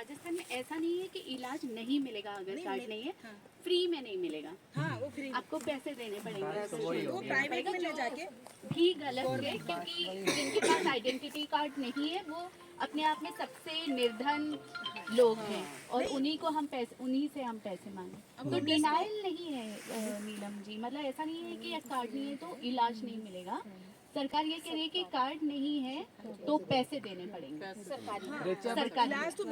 राजस्थान में ऐसा नहीं है कि इलाज नहीं मिलेगा अगर कार्ड नहीं है, फ्री में नहीं मिलेगा। हाँ, वो फ्री, आपको पैसे देने पड़ेंगे। वो प्राइवेट में ले जाके भी गलत है, क्योंकि जिनके पास आइडेंटिटी कार्ड नहीं है वो अपने आप में सबसे निर्धन लोग हैं और उन्हीं से हम पैसे मांगे। तो डिनाइल नहीं है नीलम जी, मतलब ऐसा नहीं है कि कार्ड नहीं है तो इलाज नहीं मिलेगा। सरकार ये कह रही है कि कार्ड नहीं है तो पैसे देने पड़ेंगे सरकारी। इलाज तो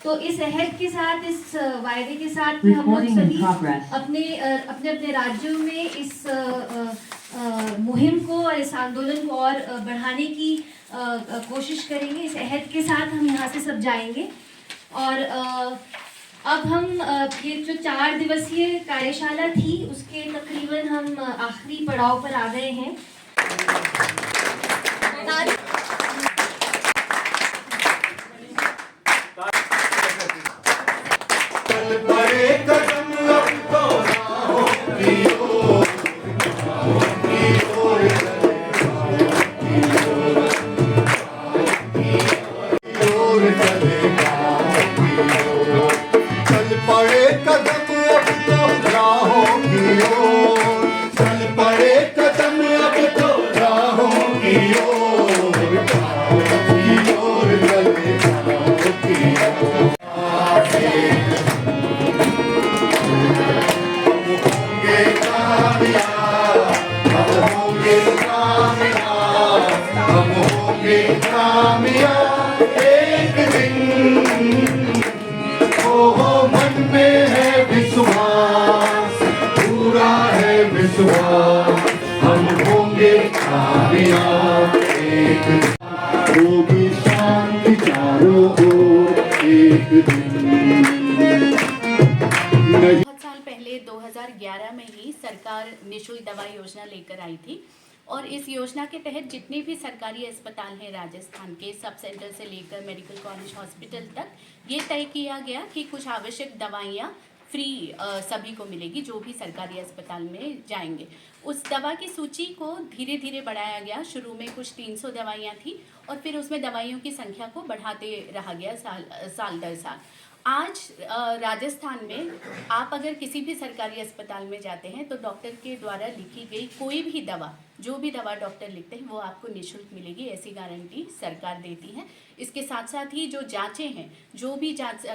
तो इस अहद के साथ, इस वायदे के साथ हम लोग सभी अपने अपने राज्यों में इस मुहिम को और इस आंदोलन को और बढ़ाने की कोशिश करेंगे। इस अहद के साथ हम यहाँ से सब जाएंगे और अब हम ये जो 4 दिवसीय कार्यशाला थी उसके तकरीबन हम आखिरी पड़ाव पर आ गए हैं। एक दिन मन में है विश्वास, पूरा है विश्वास, हम होंगे कामयाब एक दिन, होगी शांति चारों ओर एक दिन। बहुत साल पहले 2011 में ही सरकार निःशुल्क दवा योजना लेकर आई थी और इस योजना के तहत जितने भी सरकारी अस्पताल हैं राजस्थान के, सब सेंटर से लेकर मेडिकल कॉलेज हॉस्पिटल तक, ये तय किया गया कि कुछ आवश्यक दवाइयाँ फ्री सभी को मिलेगी जो भी सरकारी अस्पताल में जाएंगे। उस दवा की सूची को धीरे धीरे बढ़ाया गया। शुरू में कुछ 300 दवाइयाँ थी और फिर उसमें दवाइयों की संख्या को बढ़ाते रहा गया साल दर साल। आज राजस्थान में आप अगर किसी भी सरकारी अस्पताल में जाते हैं तो डॉक्टर के द्वारा लिखी गई कोई भी दवा, जो भी दवा डॉक्टर लिखते हैं वो आपको निःशुल्क मिलेगी, ऐसी गारंटी सरकार देती है। इसके साथ साथ ही जो जांचें हैं, जो भी जांच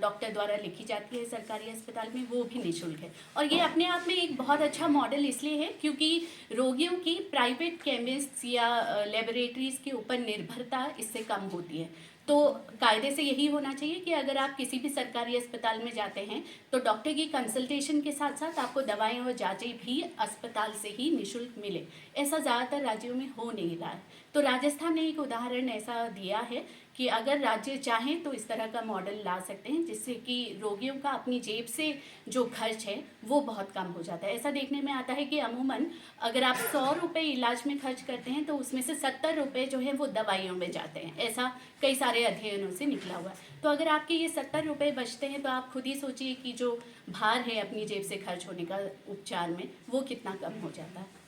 डॉक्टर द्वारा लिखी जाती है सरकारी अस्पताल में, वो भी निःशुल्क है। और ये अपने आप में एक बहुत अच्छा मॉडल इसलिए है क्योंकि रोगियों की प्राइवेट केमिस्ट या लेबोरेटरीज के ऊपर निर्भरता इससे कम होती है। तो कायदे से यही होना चाहिए कि अगर आप किसी भी सरकारी अस्पताल में जाते हैं तो डॉक्टर की कंसल्टेशन के साथ साथ आपको दवाएं और जांचें भी अस्पताल से ही निःशुल्क मिले। ऐसा ज़्यादातर राज्यों में हो नहीं रहा है। तो राजस्थान ने एक उदाहरण ऐसा दिया है कि अगर राज्य चाहें तो इस तरह का मॉडल ला सकते हैं जिससे कि रोगियों का अपनी जेब से जो खर्च है वो बहुत कम हो जाता है। ऐसा देखने में आता है कि अमूमन अगर आप 100 रुपये इलाज में खर्च करते हैं तो उसमें से 70 रुपये जो है वो दवाइयों में जाते हैं। ऐसा कई सारे अध्ययनों से निकला हुआ है। तो अगर आपके ये 70 रुपये बचते हैं तो आप खुद ही सोचिए कि जो भार है अपनी जेब से खर्च होने का उपचार में, वो कितना कम हो जाता है।